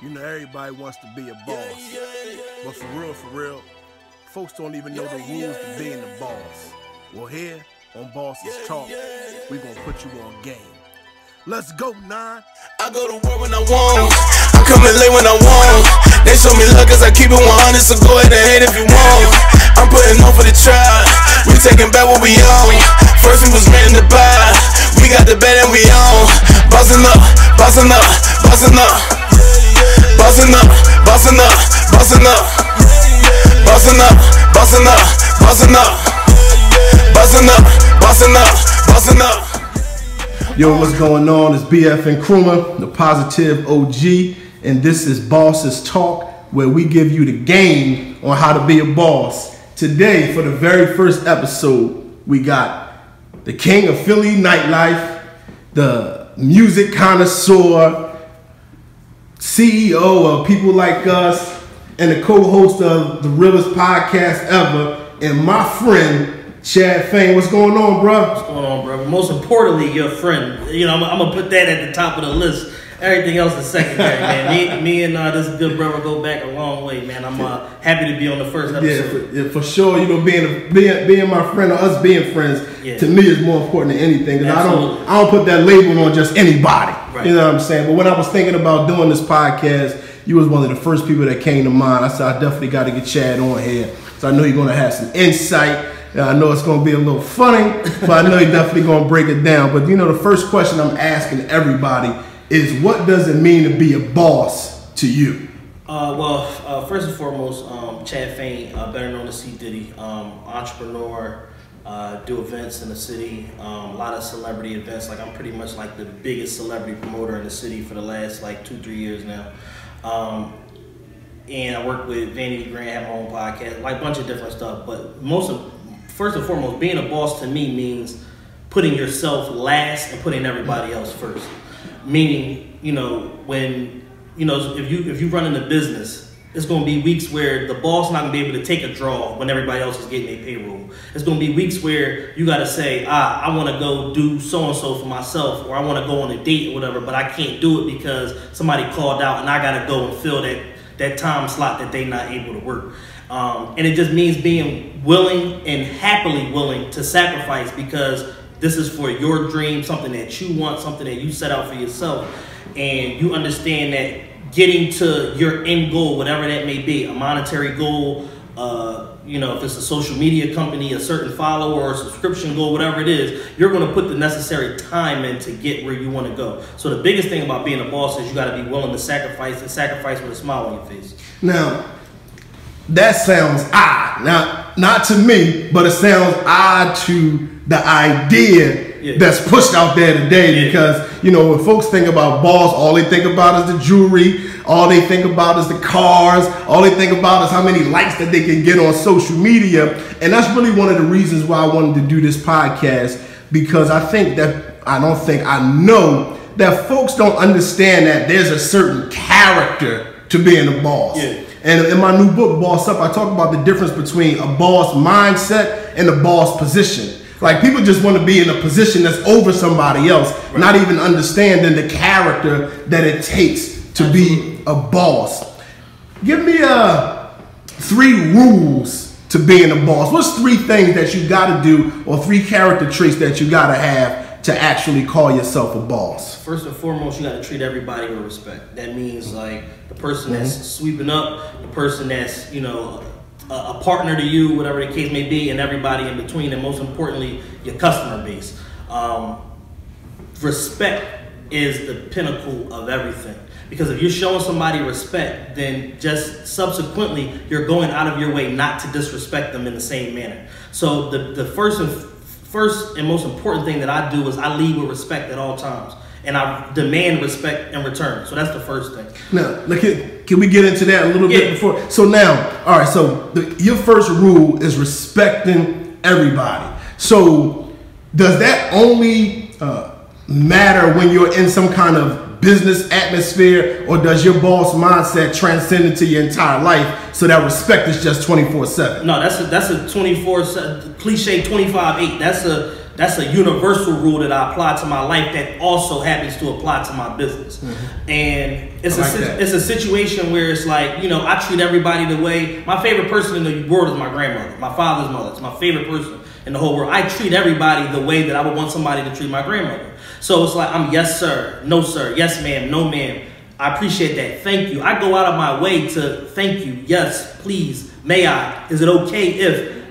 You know, everybody wants to be a boss. But for real, folks don't even know the rules to being the boss. Well, here on Bosses Talk, we gonna put you on game. Let's go, 9. I go to work when I want. I come in late when I want. They show me love cause I keep it 100, so go ahead and hate if you want. I'm putting on for the tribe. We taking back what we own. First we was renting to buy. We got the bed and we own. Bossing up, bossing up, bossing up. Bossing up, bossing up, bossing up. Bossing up, bossing up, bossing up. Bossing up, bossing up, bossing up. Yo, what's going on? It's BF and Kruma, the Positive OG, and this is Bosses Talk, where we give you the game on how to be a boss. Today, for the very first episode, we got the king of Philly nightlife, the music connoisseur, CEO of People Like Us, and the co-host of the realest podcast ever, and my friend, Chad Fain. What's going on, bro? What's going on, bro? Most importantly, your friend. You know, I'm gonna put that at the top of the list. Everything else is secondary, man. Me and this good brother go back a long way, man. I'm happy to be on the first episode. Yeah, for sure. You know, being my friend or us being friends, to me is more important than anything. Because I don't put that label on just anybody. Right. You know what I'm saying? But when I was thinking about doing this podcast, you was one of the first people that came to mind. I said I definitely got to get Chad on here, so I know you're gonna have some insight. I know it's going to be a little funny, but I know you're definitely going to break it down. But, you know, the first question I'm asking everybody is, what does it mean to be a boss to you? First and foremost, Chad Fain, better known as C. Diddy, entrepreneur, do events in the city, a lot of celebrity events. Like, I'm pretty much like the biggest celebrity promoter in the city for the last, like, 2-3 years now. And I work with Vanity Grant, have my own podcast, like a bunch of different stuff. But first and foremost, being a boss to me means putting yourself last and putting everybody else first. Meaning, you know, when, you know, if you run in a business, it's going to be weeks where the boss not going to be able to take a draw when everybody else is getting their payroll. It's going to be weeks where you got to say, I want to go do so-and-so for myself, or I want to go on a date or whatever, but I can't do it because somebody called out and I got to go and fill that time slot that they're not able to work. And it just means being willing and happily willing to sacrifice because this is for your dream, something that you want, something that you set out for yourself. And you understand that getting to your end goal, whatever that may be, a monetary goal, you know, if it's a social media company, a certain follower or a subscription goal, whatever it is, you're going to put the necessary time in to get where you want to go. So the biggest thing about being a boss is you got to be willing to sacrifice and sacrifice with a smile on your face. Now, that sounds odd. Now, not to me, but it sounds odd to the idea that's pushed out there today because, you know, when folks think about boss, all they think about is the jewelry, all they think about is the cars, all they think about is how many likes that they can get on social media. And that's really one of the reasons why I wanted to do this podcast, because I know that folks don't understand that there's a certain character to being a boss. Yeah. And in my new book, Boss Up, I talk about the difference between a boss mindset and a boss position. Like, people just want to be in a position that's over somebody else, not even understanding the character that it takes to be a boss. Give me 3 rules to being a boss. What's 3 things that you got to do, or 3 character traits that you got to have to actually call yourself a boss? First and foremost, you got to treat everybody with respect. That means, like, the person that's sweeping up, the person that's, you know, a partner to you, whatever the case may be, and everybody in between, and most importantly, your customer base. Respect is the pinnacle of everything. Because if you're showing somebody respect, then just subsequently, you're going out of your way not to disrespect them in the same manner. So the first and most important thing that I do is I lead with respect at all times. And I demand respect in return. So that's the first thing. Now, can we get into that a little bit before? So now, all right, so your first rule is respecting everybody. So does that only matter when you're in some kind of business atmosphere, or does your boss mindset transcend into your entire life so that respect is just 24/7? No, that's a 24/7 cliche 25/8. that's a universal rule that I apply to my life that also happens to apply to my business. And it's a situation where it's like, you know, I treat everybody the way, my favorite person in the world is my grandmother, my father's mother. It's my favorite person in the whole world. I treat everybody the way that I would want somebody to treat my grandmother. So it's like, I'm yes sir, no sir, yes ma'am, no ma'am. I appreciate that. Thank you. I go out of my way to thank you. Yes, please, may I? Is it okay if?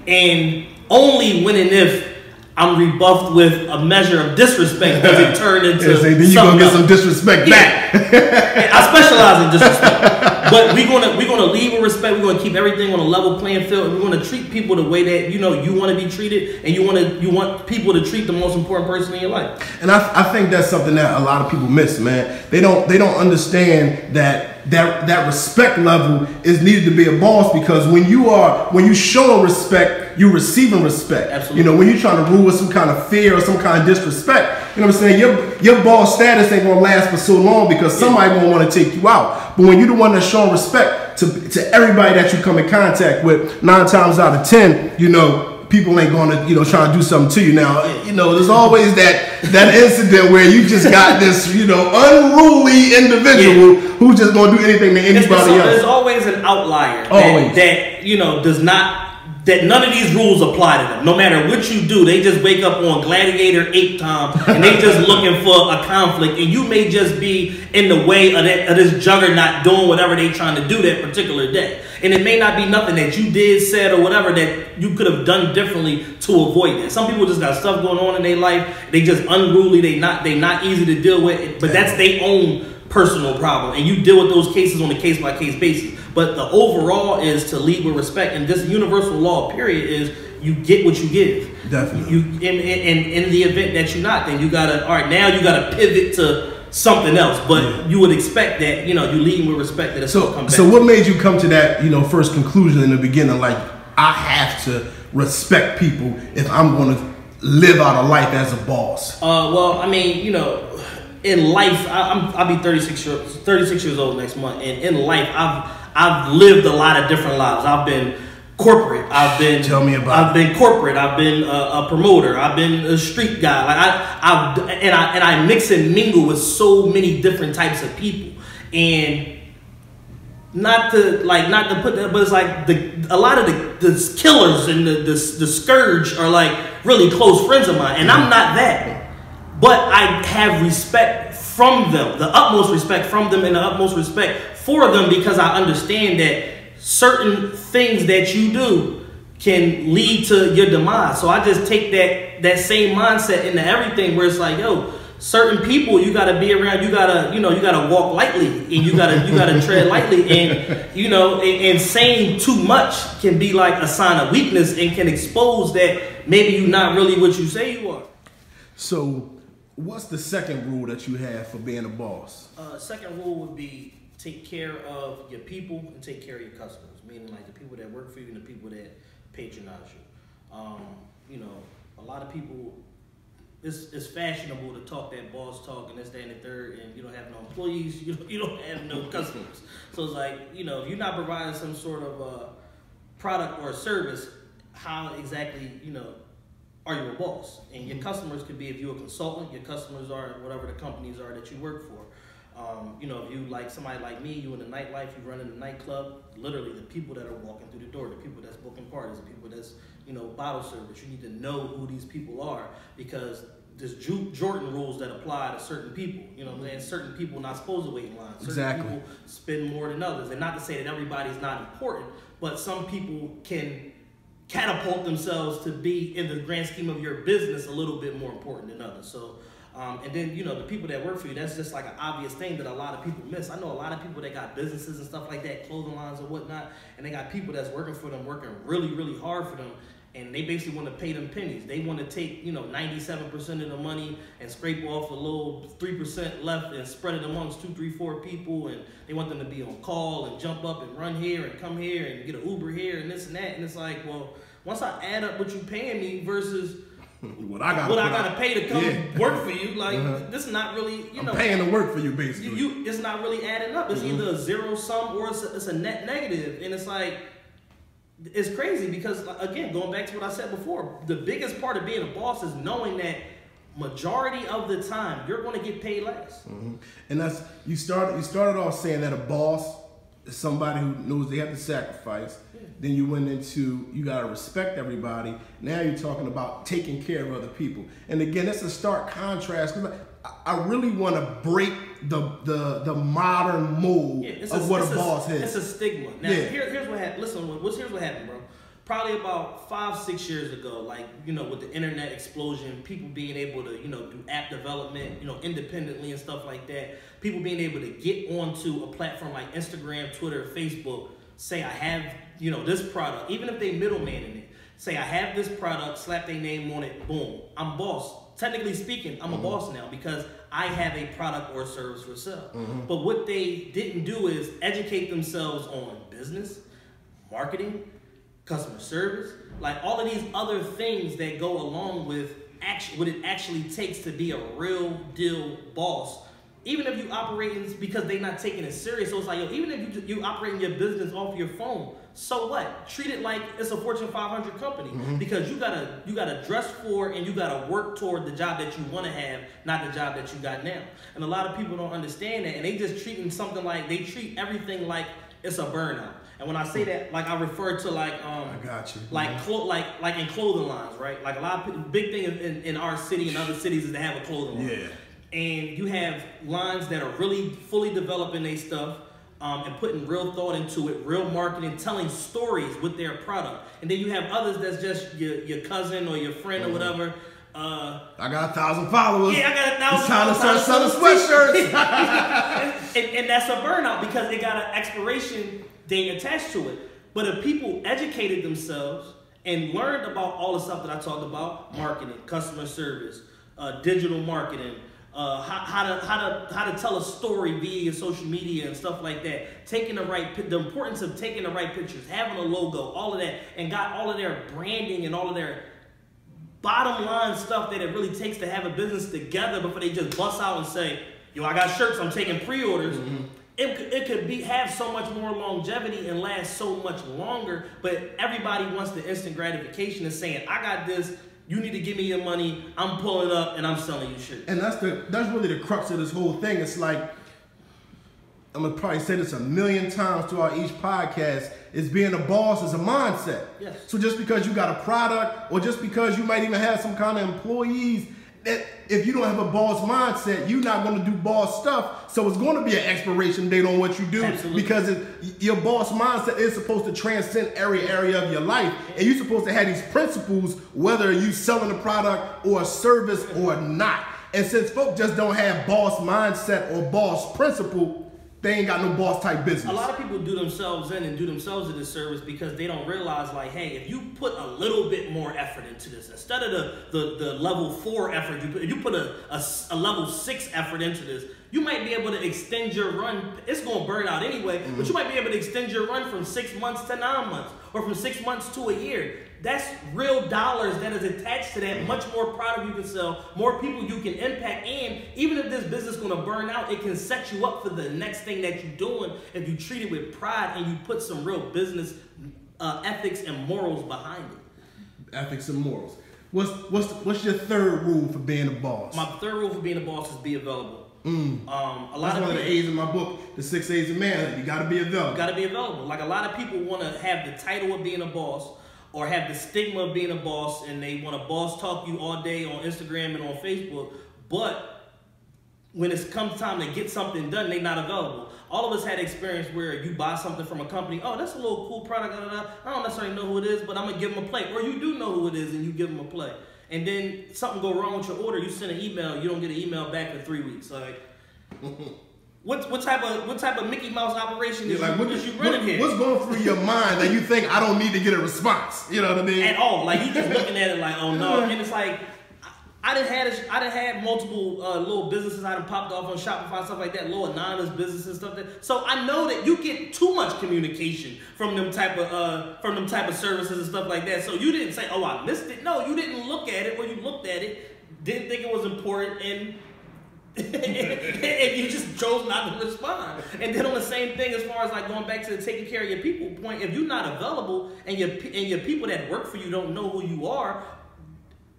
And only when and if I'm rebuffed with a measure of disrespect does it turn into then you're gonna get some disrespect back. I specialize in disrespect, but we're gonna lead with respect. We're gonna keep everything on a level playing field, and we're gonna treat people the way that you know you want to be treated, and you want people to treat the most important person in your life. And I think that's something that a lot of people miss, man. They don't understand that respect level is needed to be a boss, because when you show respect, you're receiving respect. Absolutely. You know, when you're trying to rule with some kind of fear or some kind of disrespect, you know what I'm saying? Your boss status ain't gonna last for so long because somebody gonna want to take you out. But when you're the one that's showing respect to everybody that you come in contact with, 9 times out of 10, you know, people ain't gonna, you know, try to do something to you. Now, you know, there's always that incident where you just got this, you know, unruly individual who's just gonna do anything to anybody else. There's always an outlier that you know does not. That none of these rules apply to them. No matter what you do, they just wake up on gladiator ape time and they just looking for a conflict. And you may just be in the way of this juggernaut doing whatever they trying to do that particular day. And it may not be nothing that you did, said, or whatever that you could have done differently to avoid that. Some people just got stuff going on in their life. They just unruly. They not easy to deal with. But that's their own personal problem. And you deal with those cases on a case-by-case basis. But the overall is to lead with respect, and this universal law, period, is you get what you give. Definitely. You in the event that you're not, then you gotta now you gotta pivot to something else. But you would expect that, you know, you lead with respect that it's gonna come back. So what made you come to that, you know, first conclusion in the beginning? Like, I have to respect people if I'm gonna live out a life as a boss. Well, I mean, you know, in life, I'll be 36 years old next month, and in life, I've lived a lot of different lives. I've been corporate. I've been corporate. I've been a promoter. I've been a street guy. Like I mix and mingle with so many different types of people, and not to put that, but it's like a lot of the killers and the scourge are like really close friends of mine, and I'm not that, but I have respect from them, the utmost respect from them, and the utmost respect for them, because I understand that certain things that you do can lead to your demise. So I just take that same mindset into everything, where it's like, yo, certain people you gotta be around, you gotta walk lightly, and you gotta tread lightly, and you know, and saying too much can be like a sign of weakness and can expose that maybe you're not really what you say you are. So what's the second rule that you have for being a boss? Second rule would be take care of your people and take care of your customers, meaning like the people that work for you and the people that patronize you. You know, a lot of people, it's fashionable to talk that boss talk and this, that, and the third, and you don't have no employees, you don't have no customers. So it's like, you know, if you're not providing some sort of product or service, how exactly, you know, are you a boss? And your customers could be, if you're a consultant, your customers are whatever the companies are that you work for. You know, if you like somebody like me, you in the nightlife, you run in the nightclub, literally the people that are walking through the door, the people that's booking parties, the people that's, you know, bottle service, you need to know who these people are, because there's Jordan rules that apply to certain people. You know what I'm saying? Certain people not supposed to wait in line. Certain people spend more than others. And not to say that everybody's not important, but some people can catapult themselves to be, in the grand scheme of your business, a little bit more important than others. So, and then, you know, the people that work for you, that's just like an obvious thing that a lot of people miss. I know a lot of people that got businesses and stuff like that, clothing lines and whatnot, and they got people that's working for them, working really, really hard for them, and they basically want to pay them pennies. They want to take, you know, 97% of the money and scrape off a little 3% left and spread it amongst 2, 3, 4 people, and they want them to be on call and jump up and run here and come here and get an Uber here and this and that. And it's like, well, once I add up what you paying me versus what I gotta pay to come work for you, like this is not really, you know, I'm paying to work for you basically. It's not really adding up. It's either a zero sum or it's a net negative, and it's like, it's crazy because, again, going back to what I said before, the biggest part of being a boss is knowing that majority of the time you're going to get paid less. Mm-hmm. And that's you started off saying that a boss is somebody who knows they have to sacrifice. Yeah. Then you went into you got to respect everybody. Now you're talking about taking care of other people. And again, that's a stark contrast because I really want to break the modern mold of what a boss is. It's a stigma. Now, here's what happened. Listen, here's what happened, bro. Probably about 5-6 years ago, like, you know, with the internet explosion, people being able to, you know, do app development, you know, independently and stuff like that. People being able to get onto a platform like Instagram, Twitter, Facebook, say I have, you know, this product, even if they middleman in it, say I have this product, slap their name on it, boom, I'm boss. Technically speaking, I'm a boss now because I have a product or service for sale. But what they didn't do is educate themselves on business, marketing, customer service, like all of these other things that go along with what it actually takes to be a real deal boss. Even if you operate because they're not taking it serious. So it's like, yo, even if you operating your business off your phone, so what? Treat it like it's a Fortune 500 company because you gotta dress for and you gotta work toward the job that you want to have, not the job that you got now. And a lot of people don't understand that, and they just treating something like they treat everything like it's a burnout. And when I say that, like I refer to like I got you. Like like in clothing lines, right? Like a lot of people, big thing in our city and other cities is to have a clothing line. Yeah. And you have lines that are really fully developing their stuff and putting real thought into it, real marketing, telling stories with their product. And then you have others that's just your cousin or your friend or whatever. I got 1,000 followers. Yeah, I got 1,000 It's time to start selling sweatshirts. and that's a burnout because they got an expiration date attached to it. But if people educated themselves and learned about all the stuff that I talked about, marketing, customer service, digital marketing, how to tell a story via your social media and stuff like that, the importance of taking the right pictures, having a logo, all of that, and got all of their branding and all of their bottom line stuff that it really takes to have a business together before they just bust out and say, yo, I got shirts, I'm taking pre-orders. It could have so much more longevity and last so much longer, but everybody wants the instant gratification of saying, I got this, you need to give me your money, I'm pulling up and I'm selling you shit. And that's really the crux of this whole thing. It's like, I'm gonna probably say this 1,000,000 times throughout each podcast, is being a boss is a mindset. Yes. So just because you got a product or just because you might even have some kind of employees, that if you don't have a boss mindset, you're not going to do boss stuff. So it's going to be an expiration date on what you do. Absolutely. Because your boss mindset is supposed to transcend every area of your life. And you're supposed to have these principles, whether you selling a product or a service or not. And since folks just don't have boss mindset or boss principle, they ain't got no boss type business. A lot of people do themselves in and do themselves a disservice because they don't realize, like, hey, if you put a little bit more effort into this, instead of the level 4 effort, if you put a level 6 effort into this, you might be able to extend your run. It's going to burn out anyway, but you might be able to extend your run from 6 months to 9 months or from 6 months to a year. That's real dollars that is attached to that. Much more product you can sell, more people you can impact, and even if this business is going to burn out, it can set you up for the next thing that you're doing if you treat it with pride and you put some real business ethics and morals behind it. Ethics and morals. What's your third rule for being a boss? My third rule for being a boss is be available. That's one of the A's in my book, the 6 A's of manhood. You got to be available. You got to be available. Like a lot of people want to have the title of being a boss, or have the stigma of being a boss, and they want to boss talk you all day on Instagram and on Facebook, but when it's come time to get something done, they're not available. All of us had experience where you buy something from a company, oh, that's a little cool product, I don't necessarily know who it is, but I'm going to give them a play. Or you do know who it is and you give them a play. And then something go wrong with your order, you send an email, you don't get an email back for 3 weeks. Like, what type of Mickey Mouse operation is you running here? What's going through your mind that you think I don't need to get a response? You know what I mean? At all. Like, you just looking at it like, oh no. And it's like, I done had multiple little businesses I done popped off on Shopify, stuff like that, little anonymous businesses, stuff like that. So I know that you get too much communication from them type of services and stuff like that. So you didn't say, oh, I missed it. No, you didn't look at it, or you looked at it, didn't think it was important, and and you just chose not to respond. And then on the same thing, as far as like going back to the taking care of your people point, if you're not available and your people that work for you don't know who you are,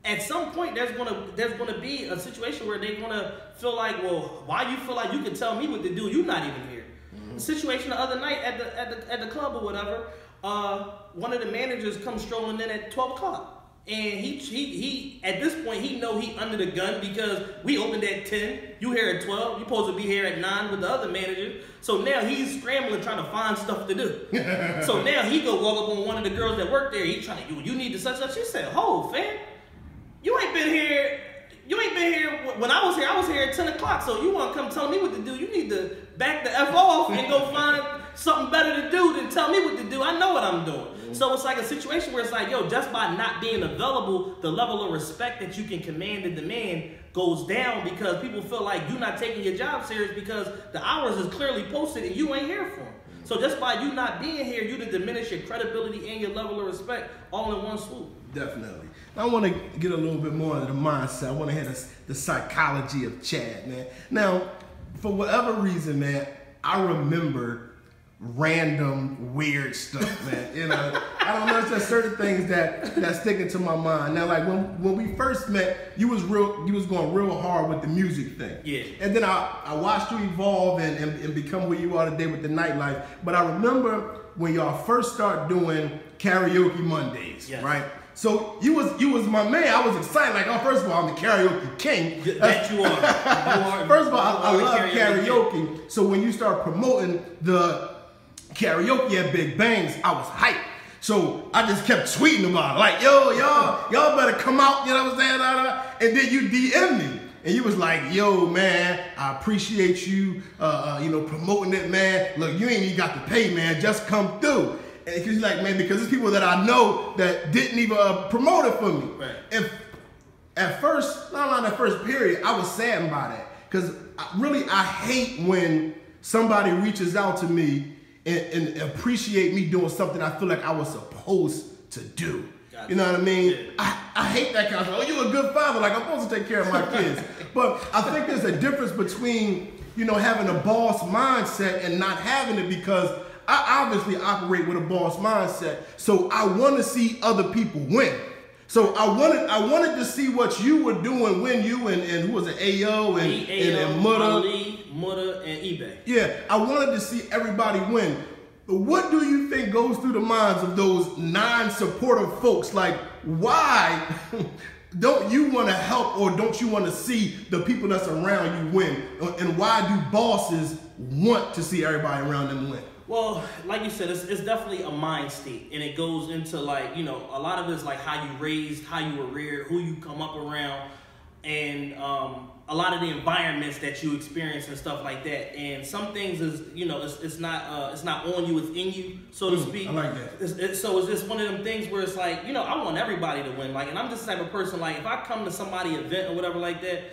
at some point there's gonna be a situation where they're gonna feel like, well, why you feel like you can tell me what to do? You're not even here. The situation the other night at the club or whatever, one of the managers comes strolling in at 12 o'clock. And he at this point, he know he under the gun because we opened at 10. You here at 12. You supposed to be here at 9 with the other managers. So now he's scrambling trying to find stuff to do. So now he go walk up on one of the girls that work there. He trying to, you need to such. She said, "Hold, fam, you ain't been here. You ain't been here when I was here. I was here at 10 o'clock. So you want to come tell me what to do? You need to back the F off and go find something better to do than tell me what to do. I know what I'm doing." So it's like a situation where it's like, yo, just by not being available, the level of respect that you can command and demand goes down because people feel like you're not taking your job serious because the hours is clearly posted and you ain't here for them. So just by you not being here, you to diminish your credibility and your level of respect all in one swoop. Definitely. I want to get a little bit more into the mindset. I want to hear the psychology of Chad, man. Now, for whatever reason, man, I remember random weird stuff, man. You know, I don't know, it's just certain things that stick into my mind. Now, like when we first met, you was going real hard with the music thing. Yeah. And then I watched you evolve and become where you are today with the nightlife. But I remember when y'all first start doing karaoke Mondays, yes. Right? So you was my man. I was excited. Like, oh, first of all, I'm the karaoke king. That you are. First of all, I love karaoke. So when you start promoting the karaoke at Big Bangs, I was hyped. So I just kept tweeting about it. Like, yo, y'all better come out, you know what I'm saying? And then you DM me. And you was like, yo, man, I appreciate you, promoting it, man. Look, you ain't even got to pay, man. Just come through. And he's like, man, because there's people that I know that didn't even promote it for me. Right. And at first, not that first period, I was saddened by that. Because I hate when somebody reaches out to me and appreciate me doing something I feel like I was supposed to do. Gotcha. You know what I mean? Yeah. I hate that kind of stuff. Oh, you're a good father. Like, I'm supposed to take care of my kids. But I think there's a difference between, having a boss mindset and not having it, because I obviously operate with a boss mindset. So I want to see other people win. So I wanted to see what you were doing when you and who was it, AO and Mutta and eBay. Yeah, I wanted to see everybody win. But what do you think goes through the minds of those non-supportive folks? Like, why don't you want to help, or don't you want to see the people that's around you win? And why do bosses want to see everybody around them win? Well, like you said, it's definitely a mind state, and it goes into like, a lot of it's like how you raised, how you were reared, who you come up around, and a lot of the environments that you experience and stuff like that. And some things is, it's not on you, it's in you, so to speak. I like that. So it's just one of them things where it's like, I want everybody to win. Like, and I'm just the type of person, like, if I come to somebody's event or whatever like that,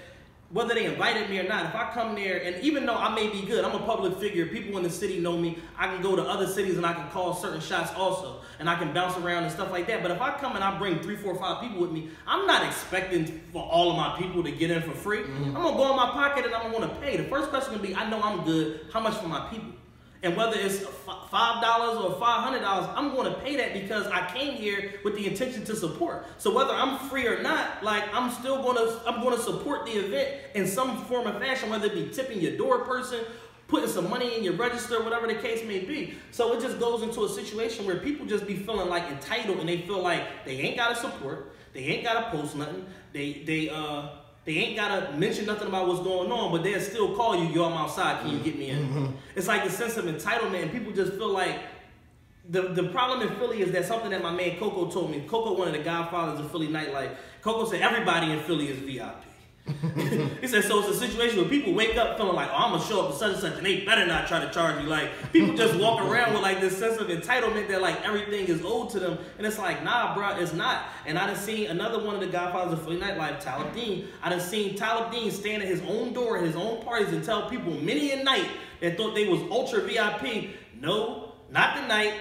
whether they invited me or not, if I come there, and even though I may be good, I'm a public figure, people in the city know me, I can go to other cities and I can call certain shots also, and I can bounce around and stuff like that. But if I come and I bring 3, 4, 5 people with me, I'm not expecting for all of my people to get in for free. Mm-hmm. I'm going to go in my pocket and I'm going to want to pay. The first question will be, I know I'm good, how much for my people? And whether it's $5 or $500, I'm going to pay that because I came here with the intention to support. So whether I'm free or not, like, I'm going to support the event in some form or fashion, whether it be tipping your door person, putting some money in your register, whatever the case may be. So it just goes into a situation where people just be feeling like entitled, and they feel like they ain't got to support, they ain't got to post nothing, they ain't gotta mention nothing about what's going on, but they'll still call you, yo, I'm outside, can you get me in? Mm-hmm. It's like the sense of entitlement, and people just feel like, the problem in Philly is that something that my man Coco told me. Coco, one of the godfathers of Philly nightlife, Coco said everybody in Philly is VIP. He said, so it's a situation where people wake up feeling like, oh, I'm gonna show up to such and such, and they better not try to charge you. Like, people just walk around with like this sense of entitlement that like everything is owed to them, and it's like, nah, bro, it's not. And I done seen another one of the godfathers of Philly nightlife, Talib Dean. I done seen Talib Dean stand at his own door at his own parties and tell people many a night that thought they was ultra VIP, no, not tonight.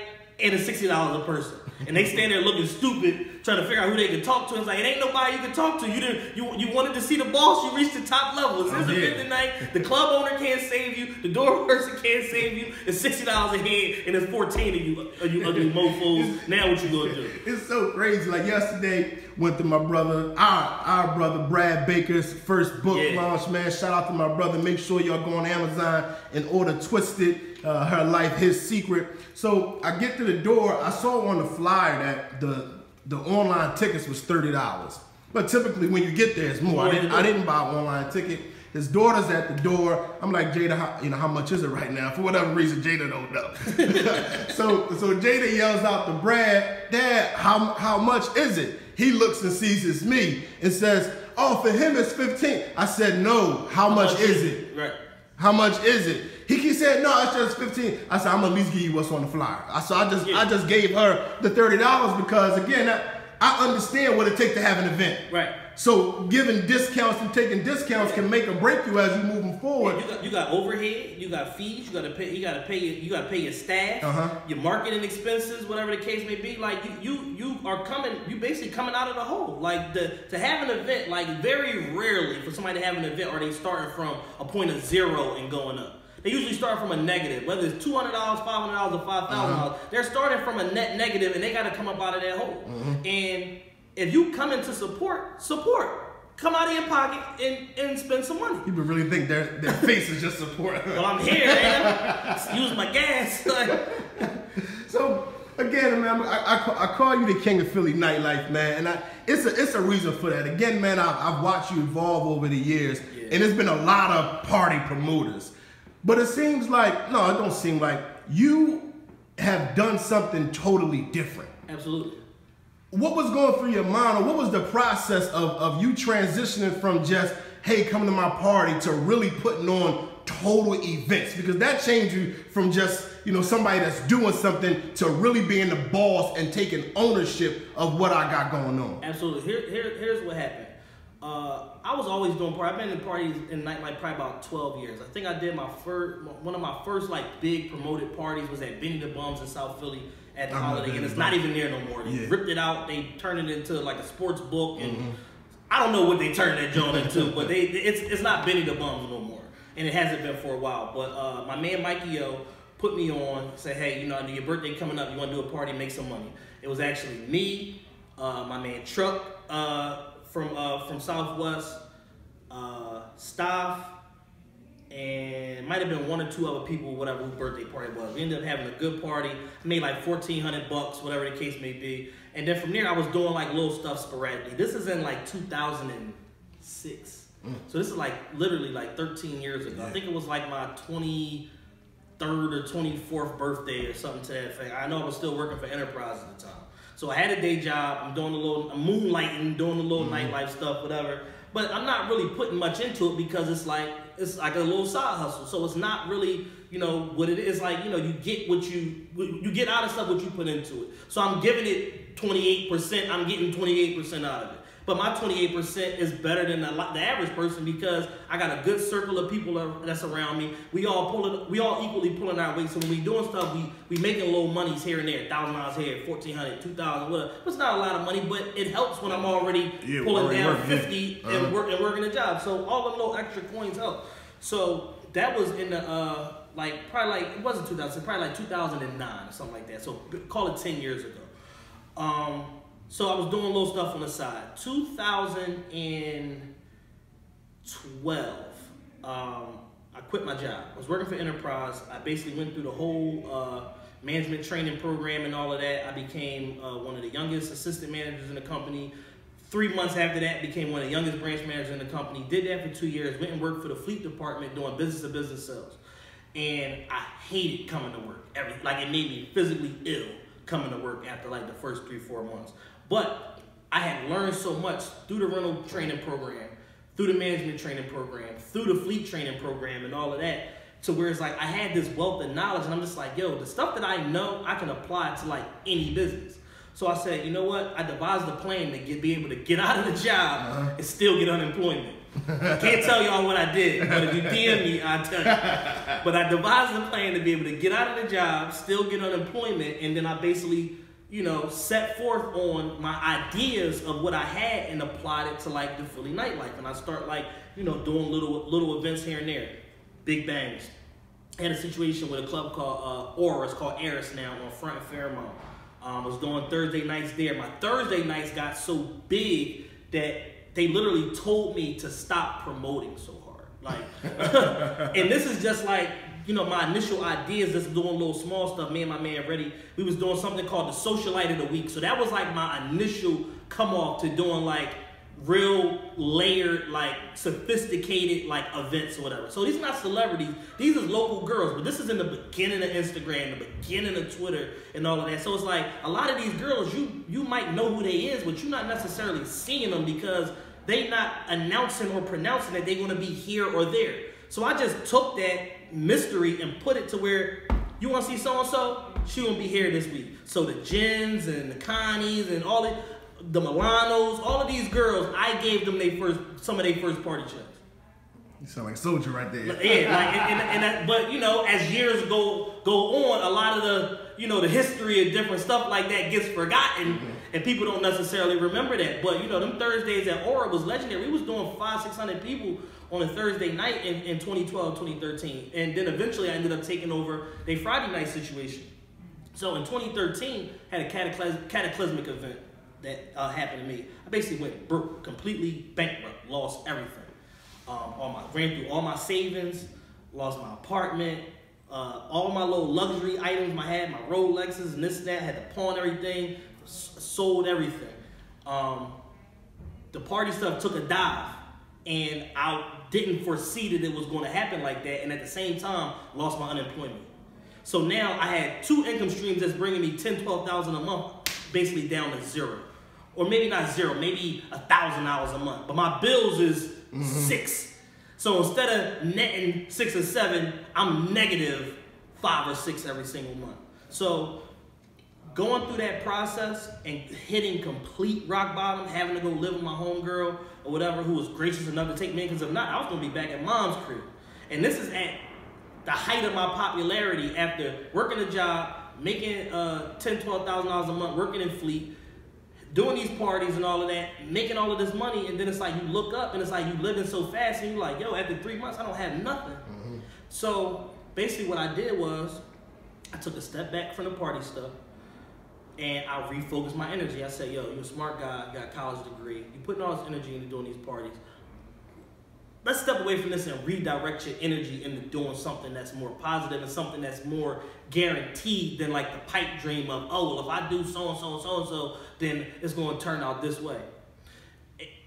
and it's $60 a person. And they stand there looking stupid, trying to figure out who they can talk to. It's like, it ain't nobody you can talk to. You wanted to see the boss, you reached the top level. It's event tonight. The club owner can't save you. The door person can't save you. It's $60 a head, and it's 14 of you ugly mofos. Now what you gonna do? It's so crazy. Like yesterday, went to my brother, our brother Brad Baker's first book launch, man. Shout out to my brother. Make sure y'all go on Amazon and order Twisted, Her Life, His Secret. So I get to the door, I saw on the flyer that the online tickets was $30. But typically when you get there, it's more. I didn't buy an online ticket. His daughter's at the door. I'm like, Jada, how much is it right now? For whatever reason, Jada don't know. so Jada yells out to Brad, Dad, how much is it? He looks and sees it's me and says, oh, for him it's 15. I said, no, how much is it? Right. How much is it? He keeps saying, no, it's just 15. I said, I'm gonna at least give you what's on the flyer. I just gave her the $30 because again, I understand what it takes to have an event. Right. So giving discounts and taking discounts can make or break you as you moving forward. Yeah, you got overhead, you got fees, you gotta pay your staff, your marketing expenses, whatever the case may be. Like you basically coming out of the hole. Like to have an event, like very rarely for somebody to have an event are they starting from a point of zero and going up. They usually start from a negative, whether it's $200, $500, or $5,000. They're starting from a net negative, and they got to come up out of that hole. And if you come in to support. Come out of your pocket and spend some money. People really think their face is just support. Well, I'm here, man. Use my gas. So again, man, I call you the king of Philly nightlife, man, and it's a reason for that. Again, man, I've watched you evolve over the years, and there's been a lot of party promoters. But it seems like, no, it don't seem like, you have done something totally different. Absolutely. What was going through your mind, or what was the process of you transitioning from just, hey, come to my party, to really putting on total events? Because that changed you from just, somebody that's doing something to really being the boss and taking ownership of what I got going on. Absolutely. Here's what happened. I was always doing parties. I've been in parties in nightlife probably about 12 years. I think I did one of my first like big promoted parties was at Benny the Bums in South Philly at the Holiday, and it's not even there no more. They ripped it out. They turned it into like a sports book, and I don't know what they turned that joint into, but it's not Benny the Bums no more, and it hasn't been for a while. But my man Mikey O put me on, said, hey, your birthday coming up, you want to do a party, make some money. It was actually me, my man Truck from Southwest, Staff, and might have been one or two other people, whatever whose birthday party was. We ended up having a good party. Made like $1,400, whatever the case may be. And then from there, I was doing like little stuff sporadically. This is in like 2006. So this is like literally like 13 years ago. I think it was like my 23rd or 24th birthday or something to that effect. I know I was still working for Enterprise at the time. So I had a day job. I'm moonlighting, doing the little nightlife stuff, whatever. But I'm not really putting much into it because it's like a little side hustle. So it's not really, what it is. Like, you get you get out of stuff what you put into it. So I'm giving it 28%. I'm getting 28% out of it. But my 28% is better than the average person because I got a good circle of people that's around me. We all equally pulling our weight. So when we doing stuff, we making little monies here and there, $1,000 here, $1,400, $2,000, whatever. It's not a lot of money, but it helps when I'm already pulling down 50 and working a job. So all the little extra coins help. So that was in the it wasn't 2000, probably like 2009 or something like that. So call it 10 years ago. So I was doing little stuff on the side. 2012, I quit my job. I was working for Enterprise. I basically went through the whole management training program and all of that. I became one of the youngest assistant managers in the company. 3 months after that, became one of the youngest branch managers in the company. Did that for 2 years. Went and worked for the fleet department doing business-to-business sales. And I hated coming to work. It made me physically ill coming to work after like the first 3-4 months. But I had learned so much through the rental training program, through the management training program, through the fleet training program and all of that, to where it's like I had this wealth of knowledge and I'm just like, the stuff that I know, I can apply to like any business. So I said, you know what? I devised a plan to be able to get out of the job and still get unemployment. Can't tell y'all what I did, but if you DM me, I'll tell you. But I devised a plan to be able to get out of the job, still get unemployment, and then I basically, set forth on my ideas of what I had and applied it to like the Philly nightlife. And I start doing little events here and there, big bangs. I had a situation with a club called Aura. It's called Eris now on Front and Fairmount. I was doing Thursday nights there. My Thursday nights got so big that they literally told me to stop promoting so hard. And this is just like, my initial ideas, just doing little small stuff. Me and my man Reddy, we was doing something called the Socialite of the Week. So that was like my initial come off to doing like real layered, like sophisticated like events or whatever. So these are not celebrities. These are local girls. But this is in the beginning of Instagram, the beginning of Twitter and all of that. So it's like a lot of these girls, you might know who they is, but you're not necessarily seeing them because they not announcing or pronouncing that they're going to be here or there. So I just took that mystery and put it to where you want to see so-and-so, she going to be here this week. So the Jens and the Connies and all the Milanos, all of these girls, I gave them some of their first party checks. You sound like Soldier right there. Yeah, but as years go on, a lot of the history of different stuff like that gets forgotten, and people don't necessarily remember that. But them Thursdays at Aura was legendary. We was doing 500-600 people on a Thursday night in 2012, 2013, and then eventually I ended up taking over their Friday night situation. So in 2013, had a cataclysmic event that happened to me. I basically went broke, completely bankrupt, lost everything. Ran through all my savings, lost my apartment, all my little luxury items I had, my Rolexes and this and that, had to pawn everything, sold everything. The party stuff took a dive, and I didn't foresee that it was going to happen like that, and at the same time, lost my unemployment. So now I had two income streams that's bringing me $10,000, $12,000 a month, basically down to zero. Or maybe not zero, maybe $1,000 a month. But my bills is $6,000. So instead of netting 6 or 7, I'm negative 5 or 6 every single month. So going through that process and hitting complete rock bottom, having to go live with my homegirl or whatever, who was gracious enough to take me in, because if not, I was going to be back at mom's crib. And this is at the height of my popularity after working a job, making $10,000, $12,000 a month, working in Fleet, doing these parties and all of that, making all of this money, and then it's like you look up and it's like you living so fast and you're like, yo, after 3 months, I don't have nothing. So basically what I did was I took a step back from the party stuff and I refocused my energy. I said, yo, you're a smart guy, you got a college degree, you're putting all this energy into doing these parties. Let's step away from this and redirect your energy into doing something that's more positive and something that's more guaranteed than like the pipe dream of, oh, well, if I do so-and-so and so-and-so, then it's going to turn out this way.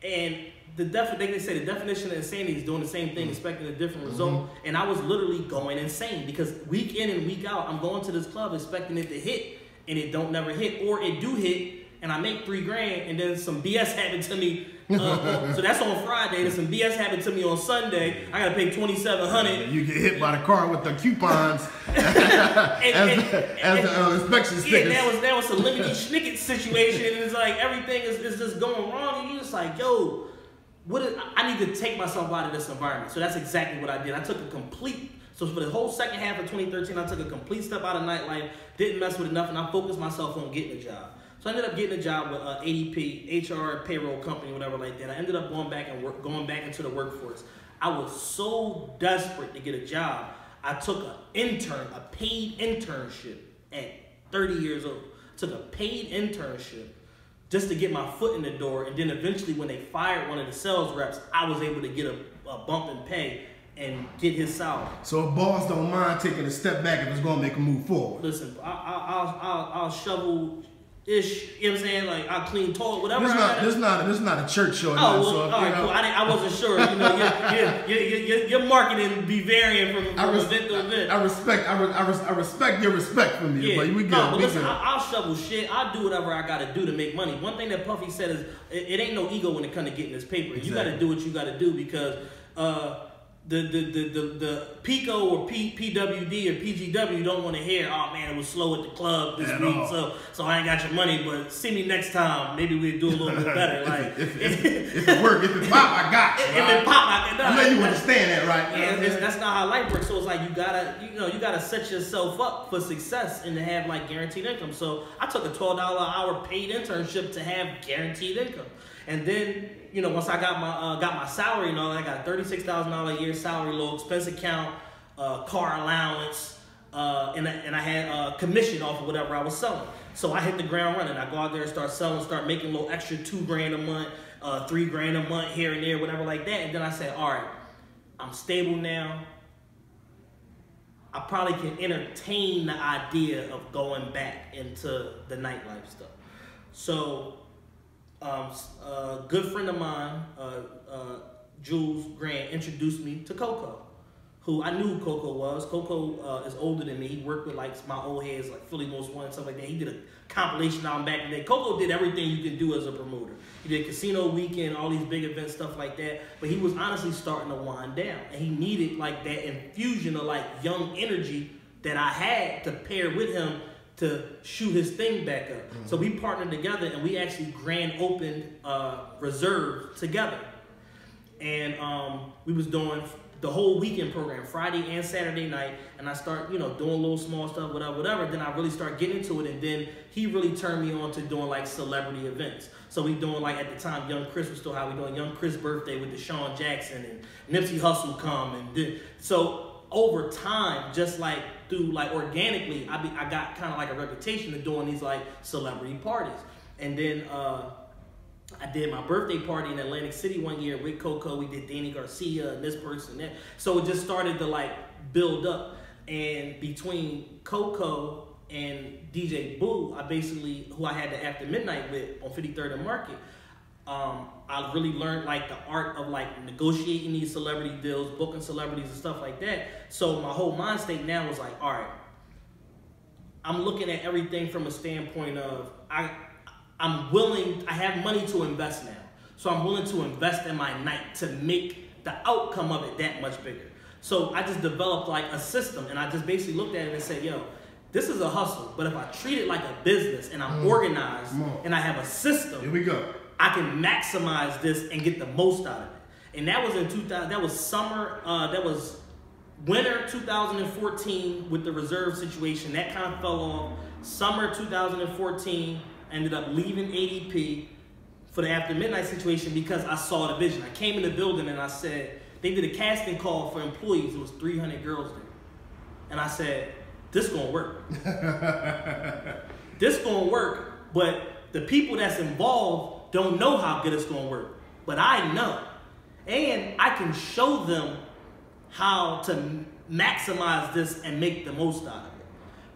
And they say the definition of insanity is doing the same thing, expecting a different result. And I was literally going insane because week in and week out, I'm going to this club expecting it to hit, and it don't never hit, or it do hit, and I make $3,000, and then some BS happened to me. So that's on Friday. Then some BS happened to me on Sunday. I gotta pay $2,700. You get hit by the car with the coupons as the inspection stickers. Yeah, that was a lemony snicket situation, and it's like everything is just going wrong, and you're just like, yo, I need to take myself out of this environment. So that's exactly what I did. I took a complete. So for the whole second half of 2013, I took a complete step out of nightlife, didn't mess with it enough, and I focused myself on getting a job. So I ended up getting a job with ADP, HR payroll company, whatever like that. I ended up going back into the workforce. I was so desperate to get a job, I took a paid internship at 30 years old. Took a paid internship just to get my foot in the door, and then eventually when they fired one of the sales reps, I was able to get a bump in pay and get his salary. So a boss don't mind taking a step back if it's going to make a move forward. Listen, I'll shovel ish, you know what I'm saying? Like I'll clean toilet, whatever. This is not a church show. Oh, well, all right, cool. I wasn't sure. You know, your marketing be varying from event to event. I respect your respect from you. Yeah. But we good. No, but listen, I'll shovel shit. I'll do whatever I got to do to make money. One thing that Puffy said is, it ain't no ego when it comes to getting this paper. You got to do what you got to do because the Pico or PWD or PGW don't want to hear, oh man, it was slow at the club this week, so I ain't got your money, but see me next time, maybe we'll do a little bit better. Like if it work, if it pop, I got you. If it pop, I got. I know you understand that, right? Yeah, that's not how life works. So it's like you gotta set yourself up for success and to have like guaranteed income. So I took a $12 an hour paid internship to have guaranteed income. And then, once I got my salary, I got a $36,000 a year salary, little expense account, car allowance, and I had commission off of whatever I was selling. So I hit the ground running. I go out there and start selling, start making a little extra $2,000 a month, $3,000 a month here and there, whatever like that. And then I said, all right, I'm stable now. I probably can entertain the idea of going back into the nightlife stuff. So a good friend of mine, Jules Grant, introduced me to Coco, who I knew who Coco was. Coco is older than me. He worked with like my old heads like Philly Most Wanted and stuff like that. He did a compilation album back in the day. Coco did everything you can do as a promoter. He did Casino Weekend, all these big events, stuff like that. But he was honestly starting to wind down, and he needed like that infusion of like young energy that I had to pair with him to shoot his thing back up. Mm-hmm. So we partnered together and we actually grand opened Reserve together. And we was doing the whole weekend program, Friday and Saturday night. And I start, doing a little small stuff, whatever. Then I really start getting into it. And then he really turned me on to doing like celebrity events. So we doing like at the time, Young Chris was still how we doing Young Chris birthday with Deshaun Jackson and Nipsey Hussle come. And then, so over time, just like through like organically, I got kind of like a reputation of doing these like celebrity parties. And then I did my birthday party in Atlantic City one year with Coco. We did Danny Garcia and this person that. So it just started to like build up. And between Coco and DJ Boo, who I had the After Midnight with on 53rd and Market, I really learned like the art of like negotiating these celebrity deals, booking celebrities and stuff like that. So my whole mind state now was like, all right, I'm looking at everything from a standpoint of I'm willing, I have money to invest now. So I'm willing to invest in my night to make the outcome of it that much bigger. So I just developed like a system, and I just basically looked at it and said, yo, this is a hustle, but if I treat it like a business and I'm organized and I have a system, here we go, I can maximize this and get the most out of it. And that was in 2000. That was summer. That was winter 2014 with the Reserve situation. That kind of fell off. Summer 2014, ended up leaving ADP for the After Midnight situation because I saw the vision. I came in the building and I said, they did a casting call for employees. It was 300 girls there. And I said, this gonna work. This gonna work, but the people that's involved don't know how good it's gonna work. But I know. And I can show them how to maximize this and make the most out of it.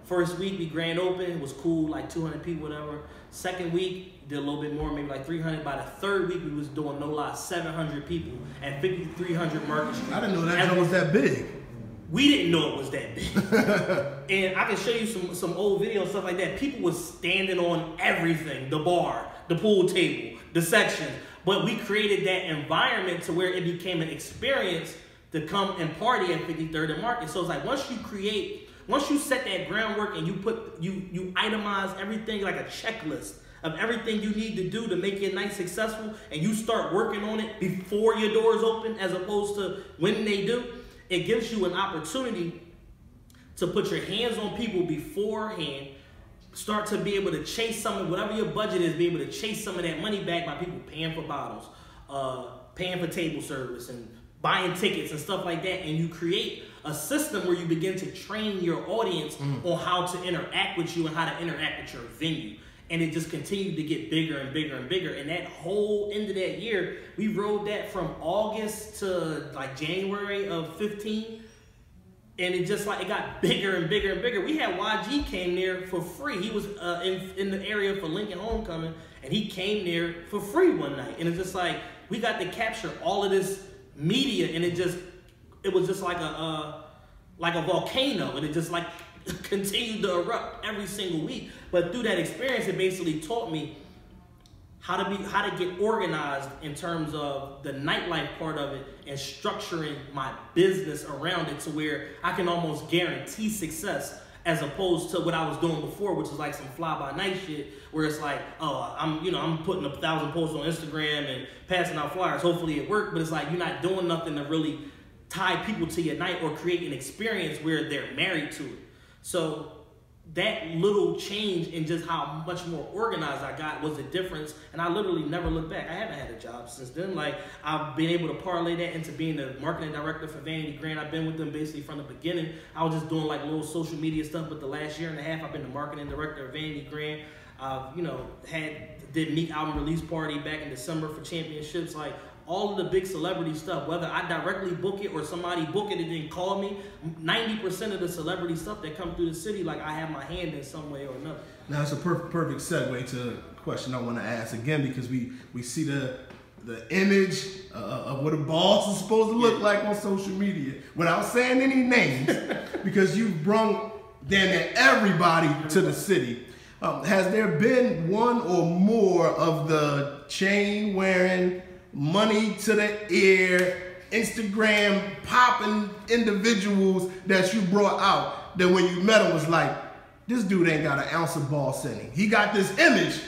First week, we grand opened. It was cool, like 200 people, whatever. Second week, did a little bit more, maybe like 300. By the third week, we was doing no lie, 700 people at 5300 Market Street. I didn't know that was that big. We didn't know it was that big. And I can show you some old videos, stuff like that. People was standing on everything, the bar, the pool table, the section. But we created that environment to where it became an experience to come and party at 53rd and Market. So it's like once you set that groundwork and you itemize everything like a checklist of everything you need to do to make your night successful, and you start working on it before your doors open as opposed to when they do, it gives you an opportunity to put your hands on people beforehand, start to be able to chase some of whatever your budget is, be able to chase some of that money back by people paying for bottles, paying for table service, and buying tickets and stuff like that. And you create a system where you begin to train your audience on how to interact with you and how to interact with your venue. And it just continued to get bigger and bigger and bigger. And that whole end of that year, we rode that from August to like January of 15. And it just like, it got bigger and bigger and bigger. We had YG came there for free. He was in the area for Lincoln Homecoming, and he came there for free one night. And it's just like, we got to capture all of this media, and it was just like a volcano, and it just like continued to erupt every single week. But through that experience, it basically taught me how to get organized in terms of the nightlife part of it and structuring my business around it to where I can almost guarantee success, as opposed to what I was doing before, which is like some fly-by-night shit, where it's like, oh, I'm putting 1,000 posts on Instagram and passing out flyers. Hopefully it worked, but it's like you're not doing nothing to really tie people to your night or create an experience where they're married to it. So that little change in just how much more organized I got was a difference, and I literally never looked back. I haven't had a job since then. Like, I've been able to parlay that into being the marketing director for Vanity Grant. I've been with them basically from the beginning. I was just doing like little social media stuff, but the last year and a half, I've been the marketing director of Vanity Grant. I've, did Meek album release party back in December for championships. Like, all of the big celebrity stuff, whether I directly book it or somebody book it and then call me, 90% of the celebrity stuff that come through the city, like, I have my hand in some way or another. Now, it's a perfect segue to a question I want to ask again, because we see the image of what a boss is supposed to look like on social media, without saying any names, because you've brung damn near everybody to the city. Has there been one or more of the chain wearing, money to the ear, Instagram popping individuals that you brought out that when you met him was like, this dude ain't got an ounce of boss in him. He got this image,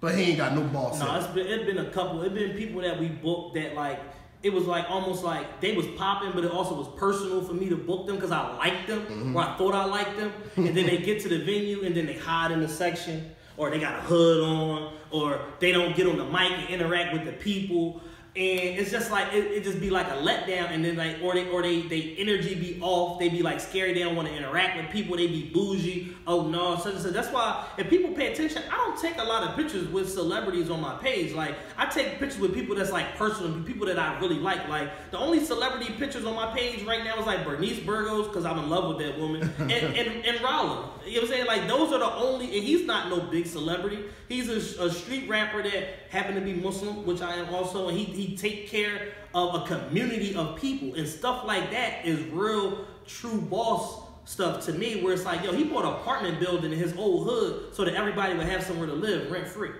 but he ain't got no boss in him. No, it's been a couple. It's been people that we booked that, like, it was like almost like they was popping, but it also was personal for me to book them because I liked them, or I thought I liked them. And then they get to the venue and then they hide in the section, or they got a hood on, or they don't get on the mic and interact with the people. And it's just like, it just be like a letdown, and then like, or they energy be off, they be like scary, they don't want to interact with people, they be bougie, oh no, so that's why, if people pay attention, I don't take a lot of pictures with celebrities on my page. Like, I take pictures with people that's like personal, people that I really like. Like, the only celebrity pictures on my page right now is like Bernice Burgos, because I'm in love with that woman, and Rollo. You know what I'm saying? Like, those are the only, and he's not no big celebrity. He's a street rapper that happened to be Muslim, which I am also, and he take care of a community of people, and stuff like that is real, true boss stuff to me, where it's like, yo, he bought an apartment building in his old hood so that everybody would have somewhere to live rent free.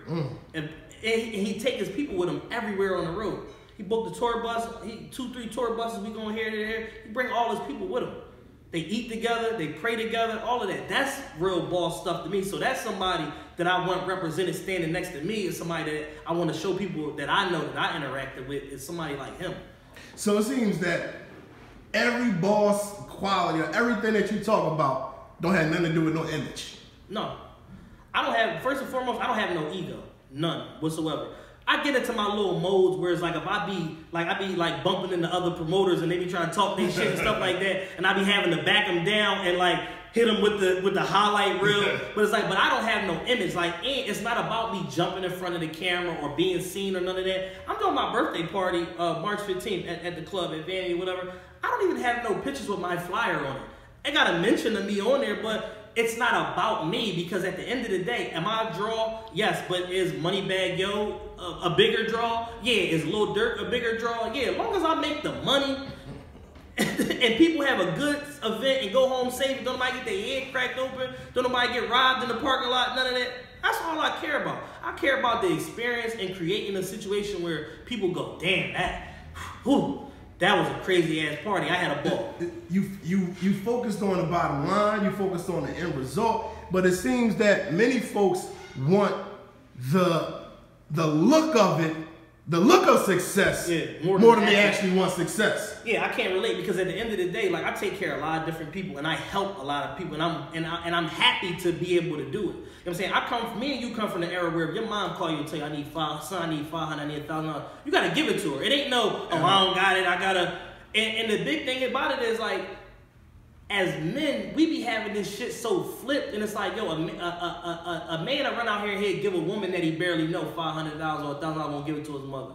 And he take his people with him everywhere on the road. He booked the tour bus, 2-3 tour buses, we going here to there. He bring all his people with him. They eat together, they pray together, all of that. That's real boss stuff to me. So that's somebody that I want represented standing next to me, is somebody that I want to show people that I know that I interacted with, is somebody like him. So it seems that every boss quality or everything that you talk about don't have nothing to do with no image. No. I don't have, first and foremost, I don't have no ego. None whatsoever. I get into my little modes where it's like, if I be like bumping into other promoters and they be trying to talk their shit and stuff like that, and I be having to back them down and like hit them with the highlight reel. But it's like, but I don't have no image. Like, it's not about me jumping in front of the camera or being seen or none of that. I'm doing my birthday party March 15th at the club at Vanity, whatever. I don't even have no pictures with my flyer on it. I got a mention of me on there, but it's not about me, because at the end of the day, am I a draw? Yes, but is Moneybagg Yo a bigger draw? Yeah. Is Lil Durk a bigger draw? Yeah. As long as I make the money and people have a good event and go home safe, don't nobody get their head cracked open, don't nobody get robbed in the parking lot, none of that. That's all I care about. I care about the experience and creating a situation where people go, damn, that was a crazy ass party. I had a ball. You focused on the bottom line, you focused on the end result, but it seems that many folks want the look of it, the look of success, more than they actually want success. Yeah, I can't relate, because at the end of the day, like, I take care of a lot of different people and I help a lot of people, and I'm happy to be able to do it. You know what I'm saying? Me and you come from the era where if your mom call you and tell you, I need $500, I need $1,000, you gotta give it to her. It ain't no, oh, I don't got it, I gotta. And the big thing about it is, like, as men, we be having this shit so flipped, and it's like, yo, a man that run out here and he'd give a woman that he barely know $500 or $1,000, won't give it to his mother.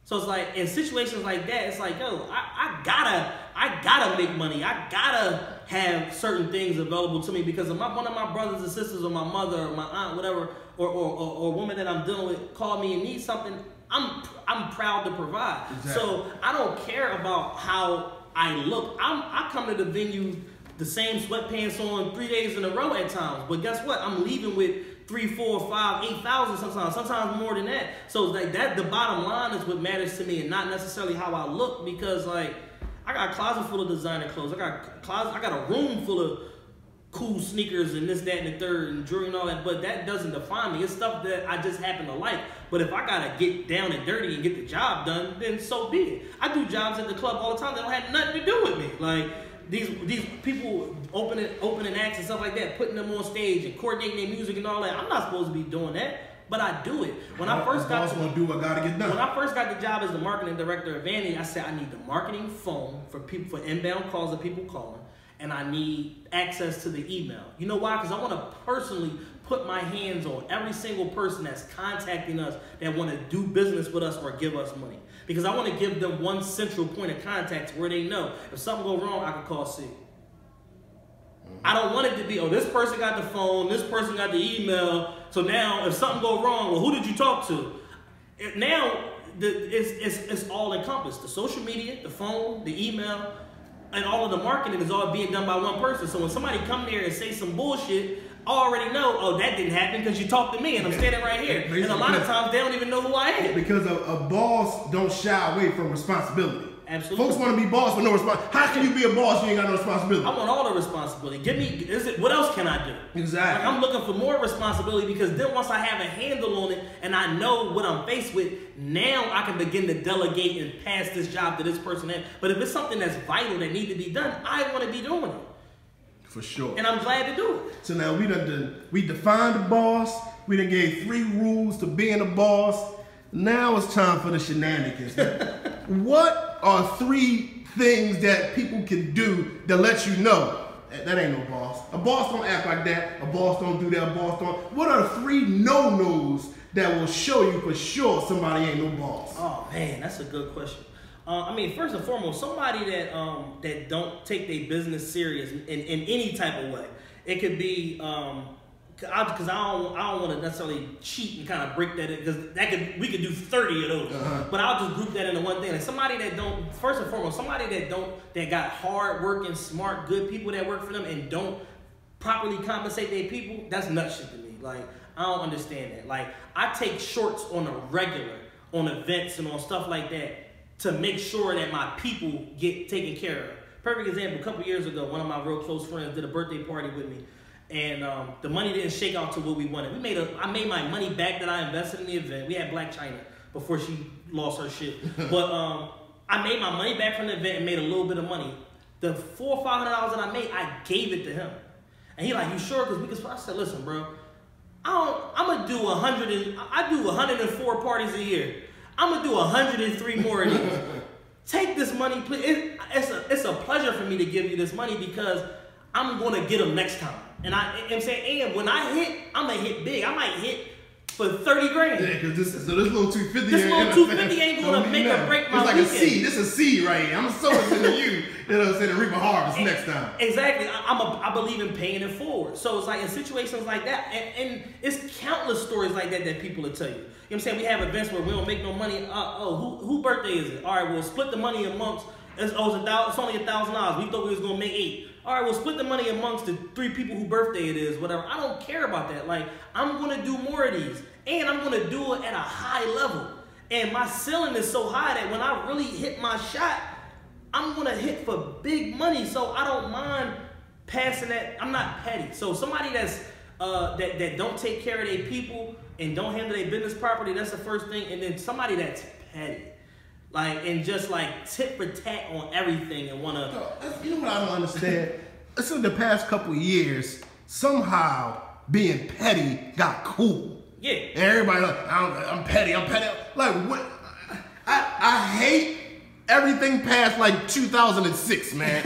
So it's like, in situations like that, it's like, yo, I gotta make money. I gotta have certain things available to me, because if one of my brothers and sisters or my mother or my aunt, whatever, or a woman that I'm dealing with call me and need something, I'm proud to provide. Exactly. So I don't care about how I look. I come to the venue the same sweatpants on 3 days in a row at times, but guess what? I'm leaving with 3, 4, 5, 8,000 sometimes more than that. So it's like that. The bottom line is what matters to me, and not necessarily how I look. Because like I got a closet full of designer clothes. I got a room full of cool sneakers and this, that, and the third, and jewelry and all that. But that doesn't define me. It's stuff that I just happen to like. But if I gotta get down and dirty and get the job done, then so be it. I do jobs at the club all the time that don't have nothing to do with me. Like these people opening acts and stuff like that, putting them on stage and coordinating their music and all that. I'm not supposed to be doing that, but I do it. When I first got do what gotta get done. When I first got the job as the marketing director of Vanity, I said I need the marketing phone for people, for inbound calls of people calling, and I need access to the email. You know why? Because I want to personally put my hands on every single person that's contacting us that want to do business with us or give us money. Because I want to give them one central point of contact where they know if something go wrong, I can call C. I don't want it to be, oh, this person got the phone, this person got the email, so now if something go wrong, well, who did you talk to? Now, it's all encompassed. The social media, the phone, the email, and all of the marketing is all being done by one person. So when somebody come there and say some bullshit, I already know, oh, that didn't happen because you talked to me and I'm standing right here. And a lot of times they don't even know who I am. Because a boss don't shy away from responsibility. Absolutely. Folks want to be boss with no responsibility. How can you be a boss if you ain't got no responsibility? I want all the responsibility. What else can I do? Exactly. Like, I'm looking for more responsibility because then once I have a handle on it and I know what I'm faced with, now I can begin to delegate and pass this job to this person. But if it's something that's vital that needs to be done, I want to be doing it. For sure. And I'm glad to do it. So now we defined the boss. We done gave 3 rules to being a boss. Now it's time for the shenanigans. What are 3 things that people can do that let you know that ain't no boss? A boss don't act like that. A boss don't do that. A boss don't. What are 3 no-nos that will show you for sure somebody ain't no boss? Oh man, that's a good question. I mean, first and foremost, somebody that that don't take their business serious in any type of way. It could be because I don't want to necessarily cheat and kind of break that in, because we could do 30 of those. But I'll just group that into one thing. And somebody that don't, first and foremost, somebody that got hard working, smart, good people that work for them and don't properly compensate their people, that's nut shit to me. Like, I don't understand that. Like, I take shorts on a regular, on events and on stuff like that to make sure that my people get taken care of. Perfect example, a couple years ago, one of my real close friends did a birthday party with me. And the money didn't shake out to what we wanted. I made my money back that I invested in the event. We had Black China before she lost her shit. But I made my money back from the event and made a little bit of money. The $400 or $500 that I made, I gave it to him. And he like, you sure? Because I said, listen, bro, I'm gonna do 104 parties a year. I'm gonna do 103 more of these. Take this money, please. It's a pleasure for me to give you this money because I'm gonna get them next time. And I'm saying, and when I hit, I'm gonna hit big. I might hit for 30 grand. Yeah, because this little 250. This little 250 ain't gonna make or break my weekend. It's like a seed. This is a seed right here. I'm sowing it to you. You know what I'm saying? To reap a harvest next time. Exactly. I believe in paying it forward. So it's like in situations like that, and it's countless stories like that people will tell you. You know what I'm saying? We have events where we don't make no money. Who birthday is it? All right, we'll split the money amongst. It's only $1,000. We thought we was gonna make 8. All right, we'll split the money amongst the 3 people whose birthday it is, whatever. I don't care about that. Like, I'm gonna do more of these, and I'm gonna do it at a high level. And my ceiling is so high that when I really hit my shot, I'm gonna hit for big money. So I don't mind passing that. I'm not petty. So somebody that's that don't take care of their people and don't handle their business properly, that's the first thing. And then somebody that's petty. Like, and just like tit for tat on everything and wanna. You know what I don't understand? It's in the past couple of years, somehow being petty got cool. Yeah. And everybody like, I'm petty. Like, what? I hate everything past like 2006, man.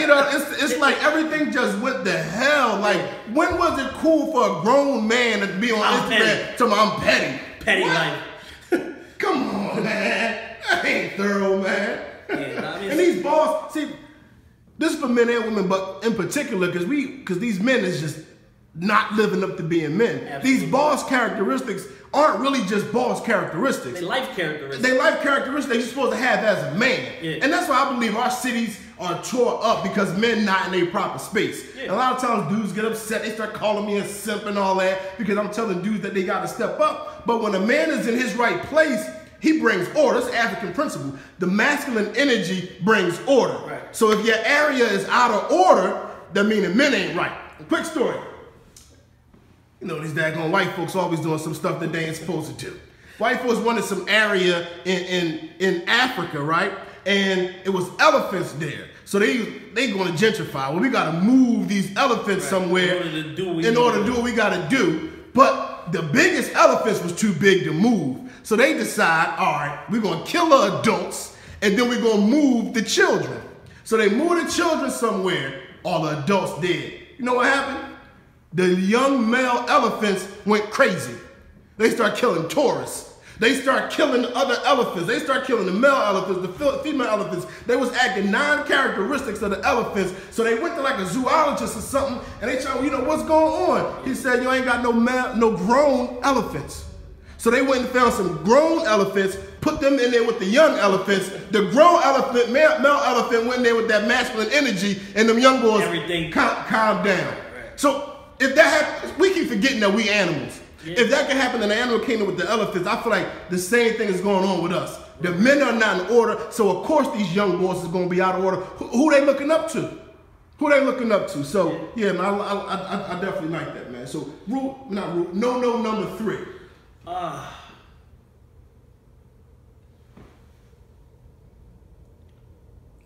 You know, it's like everything just went to hell. Like, when was it cool for a grown man to be on Instagram to I'm petty? Petty life. Come on, man. I ain't thorough, man. Yeah, I mean, and these boss, see, this is for men and women, but in particular, because these men is just not living up to being men. Absolutely. These boss characteristics aren't really just boss characteristics. They life characteristics. They life characteristics you're supposed to have as a man. Yeah. And that's why I believe our cities are tore up because men not in their proper space. Yeah. And a lot of times dudes get upset, they start calling me a simp and all that because I'm telling dudes that they got to step up. But when a man is in his right place, he brings order. It's an African principle. The masculine energy brings order. Right. So if your area is out of order, that means the men ain't right. A quick story. You know, these daggone white folks always doing some stuff that they ain't supposed to do. White folks wanted some area in Africa, right? And it was elephants there. So they going to gentrify. Well, we got to move these elephants somewhere in order to do what we got to do. But the biggest elephants was too big to move. So they decide, all right, we're going to kill the adults, and then we're going to move the children. So they moved the children somewhere, all the adults dead. You know what happened? The young male elephants went crazy. They start killing tourists. They start killing other elephants. They start killing the male elephants, the female elephants. They was acting non-characteristics of the elephants. So they went to like a zoologist or something, and they tried, you know, what's going on? He said, you ain't got no grown elephants. So they went and found some grown elephants, put them in there with the young elephants. The grown elephant, male elephant went in there with that masculine energy, and them young boys calmed down. Right. So if that happens, we keep forgetting that we animals. Yeah. If that can happen in the animal kingdom with the elephants, I feel like the same thing is going on with us. The men are not in order, so of course these young boys is going to be out of order. Who they looking up to? Who they looking up to? So yeah, man, I definitely like that, man. So no number 3.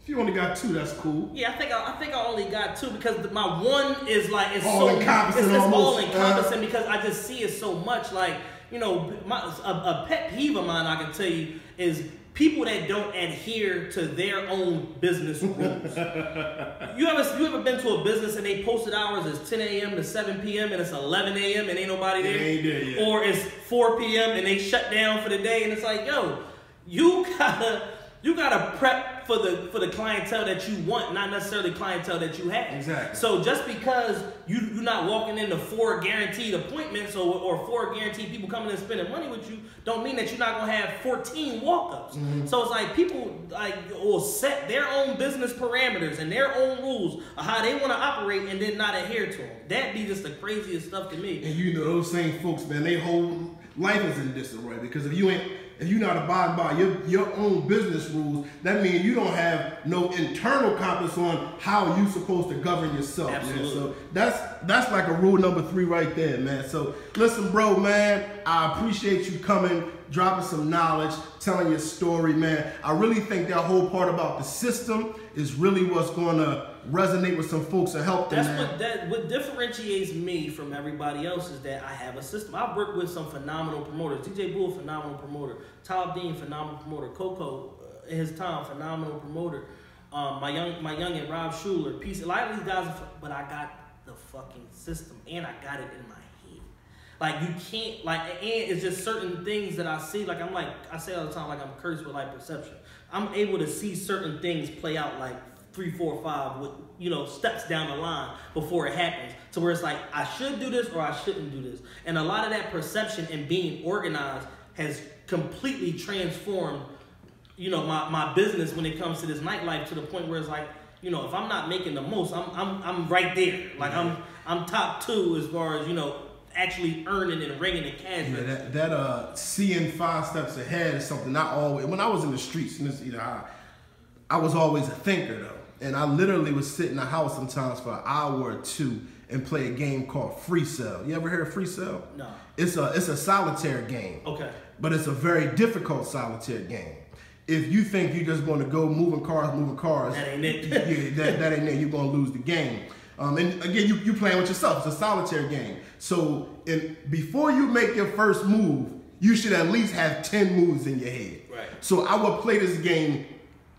If you only got 2, that's cool. Yeah, I think I only got 2 because my 1 is like it's all encompassing. It's all encompassing because I just see it so much. Like, you know, a pet peeve of mine I can tell you is people that don't adhere to their own business rules. You ever been to a business and they posted hours as 10 a.m. to 7 p.m. and it's 11 a.m. and ain't nobody there? Ain't there yet. Or it's 4 p.m. and they shut down for the day and it's like, yo, you gotta prep for the clientele that you want, not necessarily clientele that you have. Exactly. So just because you're not walking into 4 guaranteed appointments or 4 guaranteed people coming and spending money with you, don't mean that you're not gonna have 14 walk-ups. Mm-hmm. So it's like people will set their own business parameters and their own rules of how they want to operate and then not adhere to them. That be just the craziest stuff to me. And you know those same folks, man, they whole life is in disarray because if you're not abiding by your own business rules, that means you don't have no internal compass on how you're supposed to govern yourself. Absolutely. Man. So that's like a rule number 3 right there, man. So listen, bro, man, I appreciate you coming, dropping some knowledge, telling your story, man. I really think that whole part about the system is really what's going to resonate with some folks and help them. What differentiates me from everybody else is that I have a system. I've worked with some phenomenal promoters. DJ Bull, phenomenal promoter. Tom Dean, phenomenal promoter. Coco, in his time, phenomenal promoter. My youngin' Rob Schuler, peace. A lot of these guys, but I got the fucking system and I got it in my head. Like you can't and it's just certain things that I see. Like I say all the time, like I'm cursed with like perception. I'm able to see certain things play out like 3, 4, 5 with steps down the line before it happens. To where it's like I should do this or I shouldn't do this. And a lot of that perception and being organized has completely transformed my business when it comes to this nightlife to the point where it's like, if I'm not making the most, I'm right there. Like I'm top 2 as far as actually earning and ringing the cash. Yeah, that seeing 5 steps ahead is something I always, when I was in the streets, and this, I was always a thinker though, and I literally would sit in the house sometimes for an hour or 2 and play a game called Free Cell. You ever heard of Free Cell? No. It's a solitaire game. Okay. But it's a very difficult solitaire game. If you think you're just going to go moving cars, that ain't it. Yeah, that ain't it. You're going to lose the game. And again, you playing with yourself. It's a solitaire game. So before you make your first move, you should at least have 10 moves in your head. Right. So I would play this game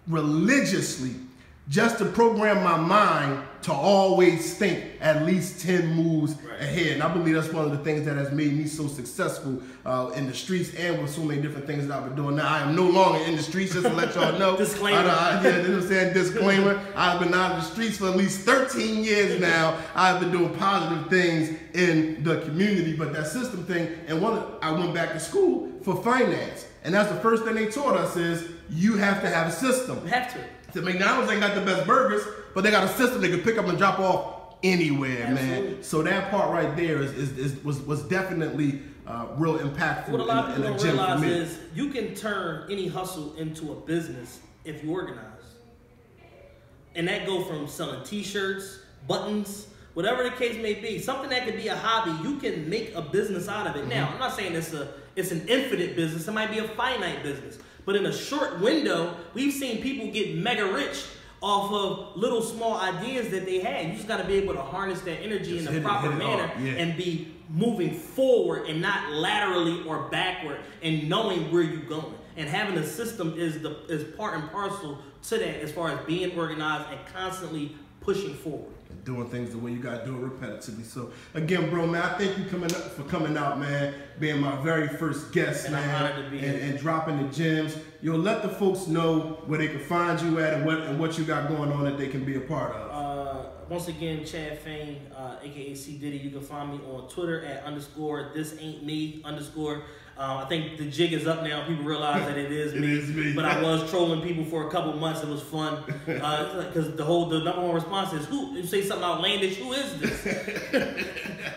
religiously just to program my mind to always think at least 10 moves ahead. And I believe that's one of the things that has made me so successful in the streets and with so many different things that I've been doing. Now, I am no longer in the streets, just to let y'all know. Disclaimer. You know what I'm saying? Disclaimer. I've been out of the streets for at least 13 years now. I've been doing positive things in the community, but that system thing, and I went back to school for finance. And that's the first thing they taught us is you have to have a system. You have to. The McDonald's ain't got the best burgers, but they got a system they can pick up and drop off anywhere, Absolutely. man. So that part right there was definitely real impactful. What a lot of people don't realize for me. is you can turn any hustle into a business if you organize. And that go from selling t-shirts, buttons, whatever the case may be. Something that could be a hobby, you can make a business out of it. Now, I'm not saying it's an infinite business. It might be a finite business. But in a short window, we've seen people get mega rich off of little small ideas that they had. You just got to be able to harness that energy in a proper manner and be moving forward and not laterally or backward, and knowing where you're going. And having a system is part and parcel to that, as far as being organized and constantly pushing forward. Doing things the way you gotta do it repetitively. So again, bro, man, I thank you for coming out, man, being my very first guest, and man, I'm honored to be here. And dropping the gems. You'll let the folks know where they can find you at and what you got going on that they can be a part of. Once again, Chad Fain, aka C Diddy. You can find me on Twitter at _ThisAin'tMe_. I think the jig is up now. People realize that it is me. It is me. But I was trolling people for a couple months. It was fun because the number one response is, "Who?" You say something outlandish. Who is this?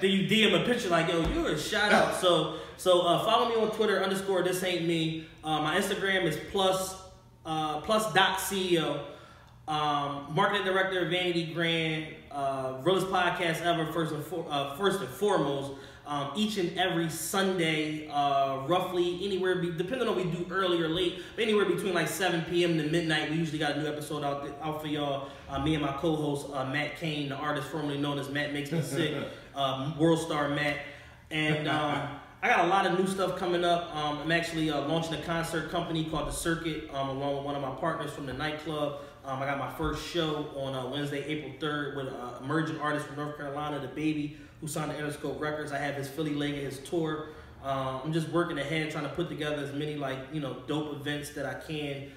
Then you DM a picture like, "Yo, you're a shout out." So follow me on Twitter _ThisAin'tMe. My Instagram is plus.ceo. Marketing director of Vanity Grand, realest podcast ever. First and foremost, each and every Sunday, roughly anywhere, depending on we do early or late, but anywhere between like 7 p.m. to midnight. We usually got a new episode out for y'all. Me and my co-host Matt Kane, the artist formerly known as Matt Makes Me Sick, world star Matt, and I got a lot of new stuff coming up. I'm actually launching a concert company called The Circuit, along with one of my partners from the nightclub. I got my first show on Wednesday, April 3rd, with an emerging artist from North Carolina, The Baby, who signed to Interscope Records. I have his Philly leg of his tour. I'm just working ahead, trying to put together as many dope events that I can.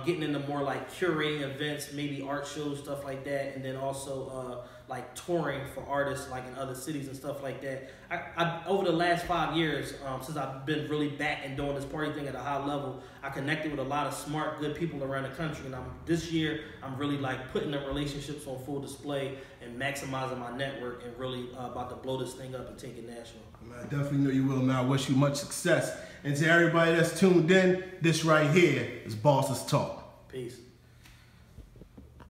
Getting into more like curating events, maybe art shows, stuff like that, and then also like touring for artists like in other cities and stuff like that. I over the last 5 years, since I've been really back and doing this party thing at a high level, I connected with a lot of smart, good people around the country, and this year I'm really like putting the relationships on full display and maximizing my network, and really about to blow this thing up and take it national. I definitely know you will, man. I wish you much success. And to everybody that's tuned in, this right here is Boss's Talk. Peace.